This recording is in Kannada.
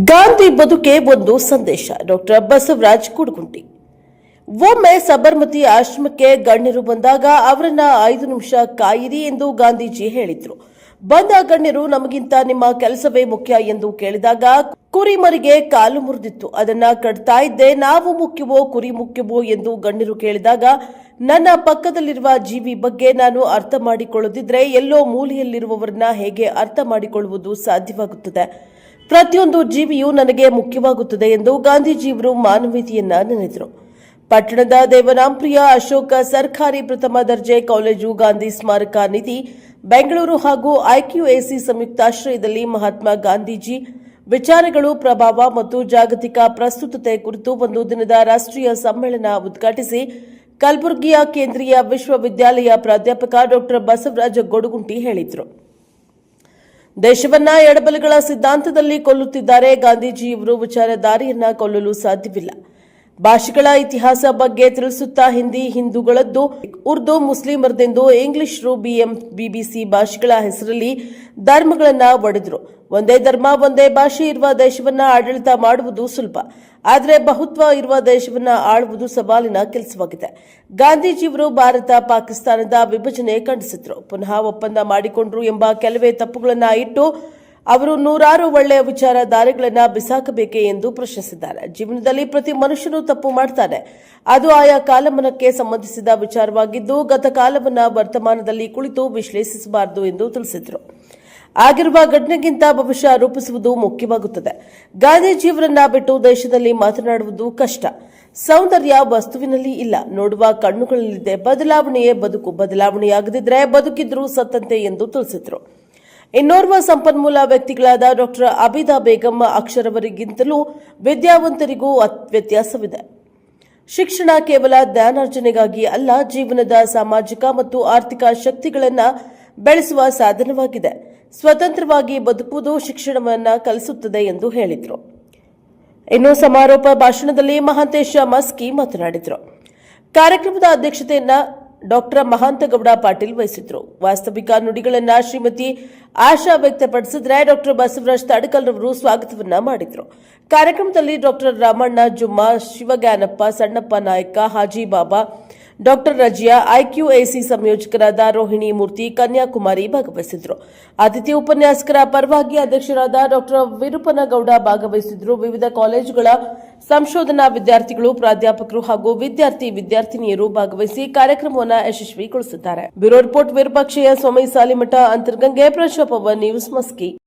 ಗಾಂಧಿ ಬದುಕೆ ಒಂದು ಸಂದೇಶ. ಡಾಕ್ಟರ್ ಬಸವರಾಜ್ ಕುಡಗುಂಟಿ. ಒಮ್ಮೆ ಸಬರ್ಮತಿ ಆಶ್ರಮಕ್ಕೆ ಗಣ್ಯರು ಬಂದಾಗ ಅವರನ್ನ 5 ನಿಮಿಷ ಕಾಯಿರಿ ಎಂದು ಗಾಂಧೀಜಿ ಹೇಳಿದ್ರು. ಬಂದ ಗಣ್ಯರು ನಮಗಿಂತ ನಿಮ್ಮ ಕೆಲಸವೇ ಮುಖ್ಯ ಎಂದು ಕೇಳಿದಾಗ ಕುರಿಮರಿಗೆ ಕಾಲು ಮುರಿದಿತ್ತು. ಅದನ್ನ ಕಟ್ತಾ ಇದ್ದೆ. ನಾವು ಮುಖ್ಯವೋ ಕುರಿ ಮುಖ್ಯವೋ ಎಂದು ಗಣ್ಯರು ಕೇಳಿದಾಗ ನನ್ನ ಪಕ್ಕದಲ್ಲಿರುವ ಜೀವಿ ಬಗ್ಗೆ ನಾನು ಅರ್ಥ ಮಾಡಿಕೊಳ್ಳದಿದ್ರೆ ಎಲ್ಲೋ ಮೂಲೆಯಲ್ಲಿರುವವರನ್ನ ಹೇಗೆ ಅರ್ಥ ಮಾಡಿಕೊಳ್ಳುವುದು ಸಾಧ್ಯವಾಗುತ್ತದೆ? ಪ್ರತಿಯೊಂದು ಜೀವಿಯೂ ನನಗೆ ಮುಖ್ಯವಾಗುತ್ತದೆ ಎಂದು ಗಾಂಧೀಜಿಯವರು ಮಾನವೀಯತೆಯನ್ನ ನೆನೆದರು. ಪಟ್ಟಣದ ದೇವನಾಂಪ್ರಿಯ ಅಶೋಕ ಸರ್ಕಾರಿ ಪ್ರಥಮ ದರ್ಜೆ ಕಾಲೇಜು ಗಾಂಧಿ ಸ್ಮಾರಕ ನಿಧಿ ಬೆಂಗಳೂರು ಹಾಗೂ ಐಕ್ಯೂಎಸಿ ಸಂಯುಕ್ತಾಶ್ರಯದಲ್ಲಿ ಮಹಾತ್ಮ ಗಾಂಧೀಜಿ ವಿಚಾರಗಳು, ಪ್ರಭಾವ ಮತ್ತು ಜಾಗತಿಕ ಪ್ರಸ್ತುತತೆ ಕುರಿತು ಒಂದು ದಿನದ ರಾಷ್ಟ್ರೀಯ ಸಮ್ಮೇಳನ ಉದ್ಘಾಟಿಸಿ ಕಲಬುರಗಿಯ ಕೇಂದ್ರೀಯ ವಿಶ್ವವಿದ್ಯಾಲಯ ಪ್ರಾಧ್ಯಾಪಕ ಡಾಕ್ಟರ್ ಬಸವರಾಜ ಗೊಡಗುಂಟಿ ಹೇಳಿದರು. ದೇಶವನ್ನ ಎಡಬಲಗಳ ಸಿದ್ಧಾಂತದಲ್ಲಿ ಕೊಲ್ಲುತ್ತಿದ್ದಾರೆ. ಗಾಂಧೀಜಿಯವರು ವಿಚಾರಧಾರೆಯನ್ನ ಕೊಲ್ಲಲು ಸಾಧ್ಯವಿಲ್ಲ. ಭಾಷೆಗಳ ಇತಿಹಾಸ ಬಗ್ಗೆ ತಿಳಿಸುತ್ತಾ ಹಿಂದೂಗಳದ್ದು ಉರ್ದು, ಮುಸ್ಲಿಮರದೆಂದು ಇಂಗ್ಲಿಷರು, ಬಿಬಿಸಿ ಭಾಷೆಗಳ ಹೆಸರಲ್ಲಿ ಧರ್ಮಗಳನ್ನ ಒಡೆದರು. ಒಂದೇ ಧರ್ಮ, ಒಂದೇ ಭಾಷೆ ಇರುವ ದೇಶವನ್ನ ಆಡಳಿತ ಮಾಡುವುದು ಸುಲಭ, ಆದರೆ ಬಹುತ್ವ ಇರುವ ದೇಶವನ್ನ ಆಳುವುದು ಸವಾಲಿನ ಕೆಲಸವಾಗಿದೆ. ಗಾಂಧೀಜಿಯವರು ಭಾರತ ಪಾಕಿಸ್ತಾನದ ವಿಭಜನೆ ಖಂಡಿಸಿದ್ರು. ಪುನಃ ಒಪ್ಪಂದ ಮಾಡಿಕೊಂಡ್ರು ಎಂಬ ಕೆಲವೇ ತಪ್ಪುಗಳನ್ನ ಇಟ್ಟು ಅವರು ನೂರಾರು ಒಳ್ಳೆಯ ವಿಚಾರಧಾರೆಗಳನ್ನ ಬಿಸಾಕಬೇಕೆ ಎಂದು ಪ್ರಶ್ನಿಸಿದ್ದಾರೆ. ಜೀವನದಲ್ಲಿ ಪ್ರತಿ ಮನುಷ್ಯನು ತಪ್ಪು ಮಾಡ್ತಾನೆ. ಅದು ಆಯಾ ಕಾಲಮಾನಕ್ಕೆ ಸಂಬಂಧಿಸಿದ ವಿಚಾರವಾಗಿದ್ದು ಗತಕಾಲವನ್ನ ವರ್ತಮಾನದಲ್ಲಿ ಕುಳಿತು ವಿಶ್ಲೇಷಿಸಬಾರದು ಎಂದು ತಿಳಿಸಿದರು. ಆಗಿರುವ ಘಟನೆಗಿಂತ ಭವಿಷ್ಯ ರೂಪಿಸುವುದು ಮುಖ್ಯವಾಗುತ್ತದೆ. ಗಾಂಧೀಜಿಯವರನ್ನ ಬಿಟ್ಟು ದೇಶದಲ್ಲಿ ಮಾತನಾಡುವುದು ಕಷ್ಟ. ಸೌಂದರ್ಯ ವಸ್ತುವಿನಲ್ಲಿ ಇಲ್ಲ, ನೋಡುವ ಕಣ್ಣುಗಳಲ್ಲಿದೆ. ಬದಲಾವಣೆಯೇ ಬದುಕು. ಬದಲಾವಣೆಯಾಗದಿದ್ರೆ ಬದುಕಿದ್ರೂ ಸತ್ತಂತೆ ಎಂದು ತಿಳಿಸಿದರು. ಇನ್ನೋರ್ವ ಸಂಪನ್ಮೂಲ ವ್ಯಕ್ತಿಗಳಾದ ಡಾಕ್ಟರ್ ಅಬಿದಾ ಬೇಗಂ ಅಕ್ಷರವರಿಗಿಂತಲೂ ವಿದ್ಯಾವಂತರಿಗೂ ವ್ಯತ್ಯಾಸವಿದೆ. ಶಿಕ್ಷಣ ಕೇವಲ ಜ್ಞಾನಾರ್ಜನೆಗಾಗಿ ಅಲ್ಲ, ಜೀವನದ ಸಾಮಾಜಿಕ ಮತ್ತು ಆರ್ಥಿಕ ಶಕ್ತಿಗಳನ್ನು ಬೆಳೆಸುವ ಸಾಧನವಾಗಿದೆ. ಸ್ವತಂತ್ರವಾಗಿ ಬದುಕುವುದು ಶಿಕ್ಷಣವನ್ನು ಕಲಿಸುತ್ತದೆ ಎಂದು ಹೇಳಿದರು. ಇನ್ನು ಸಮಾರೋಪ ಭಾಷಣದಲ್ಲಿ ಮಹಾಂತೇಶ ಮಸ್ಕಿ ಮಾತನಾಡಿದರು. ಕಾರ್ಯಕ್ರಮದ ಅಧ್ಯಕ್ಷತೆಯನ್ನ ಡಾಕ್ಟರ್ ಮಹಾಂತಗೌಡ ಪಾಟೀಲ್ ವಹಿಸಿದ್ರು. ವಾಸ್ತವಿಕ ನುಡಿಗಳನ್ನ ಶ್ರೀಮತಿ ಆಶಾ ವ್ಯಕ್ತಪಡಿಸಿದ್ರೆ ಡಾಕ್ಟರ್ ಬಸವರಾಜ್ ತಡಕಲ್ ರವರು ಸ್ವಾಗತವನ್ನ ಮಾಡಿದ್ರು. ಕಾರ್ಯಕ್ರಮದಲ್ಲಿ ಡಾಕ್ಟರ್ ರಾಮಣ್ಣ ಜುಮ್ಮಾ, ಶಿವಜ್ಞಾನಪ್ಪ, ಸಣ್ಣಪ್ಪ ನಾಯಕ, ಹಾಜಿ ಬಾಬಾ, ಡಾಕ್ಟರ್ ರಜಿಯಾ, ಐಕ್ಯೂಎಸಿ ಸಂಯೋಜಕರಾದ ರೋಹಿಣಿ ಮೂರ್ತಿ, ಕನ್ಯಾಕುಮಾರಿ ಭಾಗವಹಿಸಿದ್ರು. ಅತಿಥಿ ಉಪನ್ಯಾಸಕರ ಪರವಾಗಿ ಅಧ್ಯಕ್ಷರಾದ ಡಾಕ್ಟರ್ ವಿರುಪನಗೌಡ ಭಾಗವಹಿಸಿದ್ರು. ವಿವಿಧ ಕಾಲೇಜುಗಳ ಸಂಶೋಧನಾ ವಿದ್ಯಾರ್ಥಿಗಳು, ಪ್ರಾಧ್ಯಾಪಕರು ಹಾಗೂ ವಿದ್ಯಾರ್ಥಿನಿಯರು ಭಾಗವಹಿಸಿ ಕಾರ್ಯಕ್ರಮವನ್ನು ಯಶಸ್ವಿಗೊಳಿಸಿದ್ದಾರೆ. ಬ್ಯೂರೋ ರಿಪೋರ್ಟ್ ವಿರೂಪಾಕ್ಷಯ್ಯ, ಸ್ವಾಮಿ ಸಾಲಿಮಠ, ಅಂತರ್ಗಂಗೆ, ಪ್ರಜಾಪವ ನ್ಯೂಸ್, ಮಸ್ಕಿ.